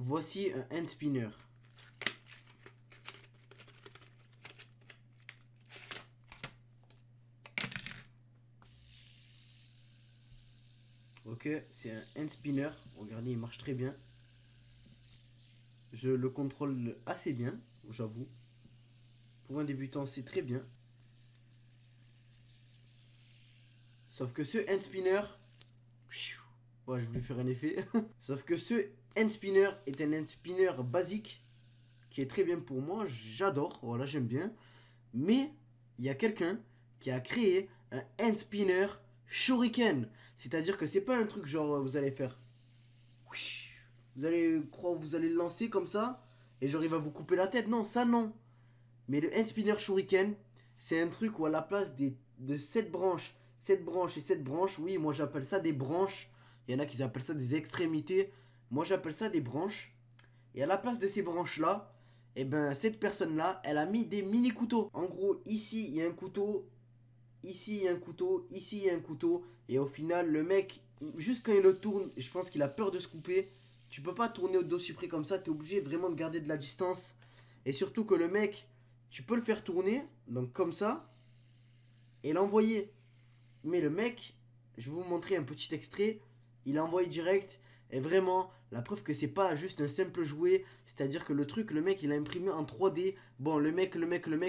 voici un hand spinner. Ok, c'est un hand spinner. Regardez, il marche très bien. Je le contrôle assez bien, j'avoue. Pour un débutant, c'est très bien. Sauf que ce hand spinner... Ouais, je voulais faire un effet. Sauf que ce hand spinner est un hand spinner basique qui est très bien pour moi. J'adore, voilà, j'aime bien. Mais il y a quelqu'un qui a créé un hand spinner shuriken. C'est-à-dire que c'est pas un truc genre vous allez faire... Vous allez croire, vous allez le lancer comme ça et genre il va vous couper la tête. Non, ça non. Mais le hand spinner shuriken, c'est un truc où à la place de 7 branches, 7 branches et 7 branches, oui, moi j'appelle ça des branches. Il y en a qui appellent ça des extrémités. Moi j'appelle ça des branches. Et à la place de ces branches-là, eh ben cette personne-là, elle a mis des mini couteaux. En gros, ici il y a un couteau, ici il y a un couteau, ici il y a un couteau. Et au final, le mec, juste quand il le tourne, je pense qu'il a peur de se couper. Tu peux pas tourner au dossier près comme ça, tu es obligé vraiment de garder de la distance. Et surtout que le mec, tu peux le faire tourner, donc comme ça, et l'envoyer. Mais le mec, je vais vous montrer un petit extrait, il a envoyé direct, et vraiment, la preuve que c'est pas juste un simple jouet, c'est-à-dire que le truc, le mec, il a imprimé en 3D. Bon, le mec,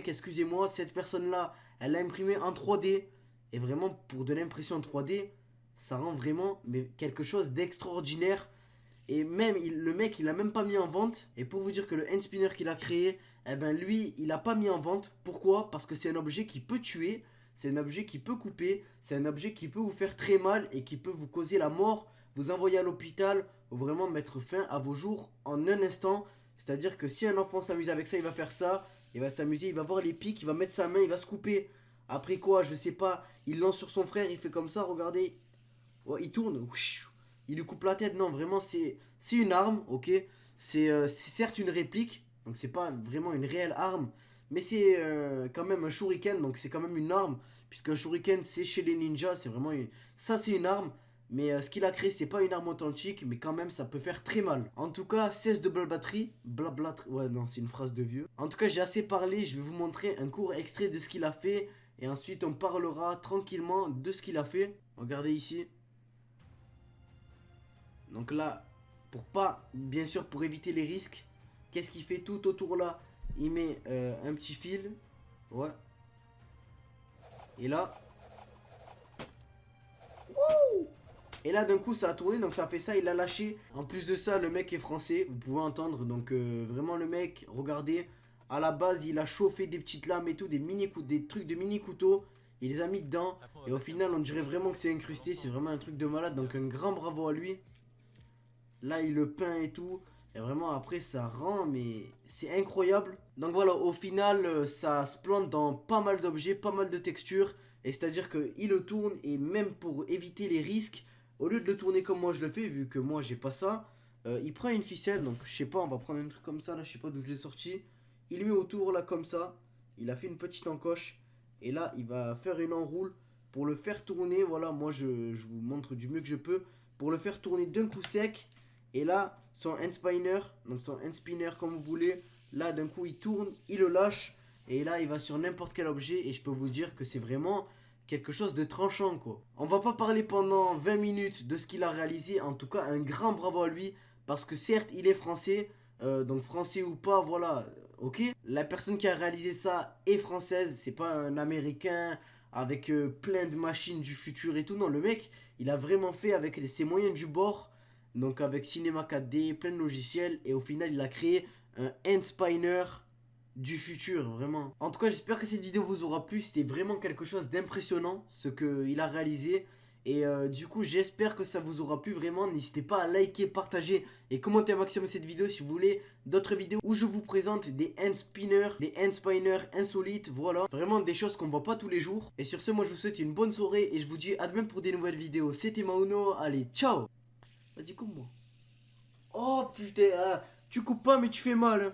excusez-moi, cette personne-là, elle l'a imprimé en 3D. Et vraiment, pour de l'impression en 3D, ça rend vraiment mais quelque chose d'extraordinaire. Et même, le mec, il a même pas mis en vente. Et pour vous dire que le hand spinner qu'il a créé, eh ben lui, il a pas mis en vente. Pourquoi? Parce que c'est un objet qui peut tuer, c'est un objet qui peut couper, c'est un objet qui peut vous faire très mal et qui peut vous causer la mort, vous envoyer à l'hôpital ou vraiment mettre fin à vos jours en un instant. C'est-à-dire que si un enfant s'amuse avec ça, il va faire ça, il va s'amuser, il va voir les pics, il va mettre sa main, il va se couper. Après quoi, je sais pas, il lance sur son frère, il fait comme ça, regardez. Oh, il tourne, il lui coupe la tête. Non, vraiment, c'est une arme, ok. C'est certes une réplique, donc c'est pas vraiment une réelle arme, mais c'est quand même un shuriken, donc c'est quand même une arme, puisqu'un shuriken c'est chez les ninjas, c'est vraiment ça c'est une arme, mais ce qu'il a créé c'est pas une arme authentique, mais quand même ça peut faire très mal. En tout cas, cesse de blablaterie, ouais non c'est une phrase de vieux. En tout cas j'ai assez parlé, je vais vous montrer un court extrait de ce qu'il a fait, et ensuite on parlera tranquillement de ce qu'il a fait. Regardez ici. Donc là, bien sûr, pour éviter les risques, qu'est-ce qu'il fait tout autour là? Il met un petit fil, ouais. Et là, wouh! Et là d'un coup ça a tourné, donc ça a fait ça, il a lâché. En plus de ça, le mec est français, vous pouvez entendre. Donc vraiment le mec, regardez, à la base il a chauffé des petites lames et tout, des trucs de mini couteaux. Il les a mis dedans et au final on dirait vraiment que c'est incrusté, c'est vraiment un truc de malade. Donc un grand bravo à lui. Là il le peint et tout. Et vraiment après ça rend, mais c'est incroyable. Donc voilà, au final ça se plante dans pas mal d'objets, pas mal de textures. Et c'est à dire qu'il le tourne, et même pour éviter les risques, au lieu de le tourner comme moi je le fais, vu que moi j'ai pas ça, il prend une ficelle. Donc je sais pas, on va prendre un truc comme ça, là je sais pas d'où je l'ai sorti. Il met autour là comme ça, il a fait une petite encoche. Et là il va faire une enroule pour le faire tourner. Voilà, moi je vous montre du mieux que je peux. Pour le faire tourner d'un coup sec. Et là, son hand spinner, donc son hand spinner comme vous voulez, là d'un coup il tourne, il le lâche, et là il va sur n'importe quel objet, et je peux vous dire que c'est vraiment quelque chose de tranchant quoi. On va pas parler pendant 20 minutes de ce qu'il a réalisé, en tout cas un grand bravo à lui, parce que certes il est français, donc français ou pas, voilà, ok. La personne qui a réalisé ça est française, c'est pas un américain avec plein de machines du futur et tout, non, le mec il a vraiment fait avec ses moyens du bord. Donc avec Cinema 4D, plein de logiciels, et au final il a créé un hand spinner du futur, vraiment. En tout cas j'espère que cette vidéo vous aura plu, c'était vraiment quelque chose d'impressionnant ce qu'il a réalisé. Et du coup j'espère que ça vous aura plu vraiment. N'hésitez pas à liker, partager et commenter un maximum cette vidéo si vous voulez d'autres vidéos où je vous présente des hand spinners insolites, voilà. Vraiment des choses qu'on voit pas tous les jours. Et sur ce, moi je vous souhaite une bonne soirée et je vous dis à demain pour des nouvelles vidéos. C'était Mauno, allez ciao. Vas-y, coupe-moi. Oh putain, tu coupes pas mais tu fais mal.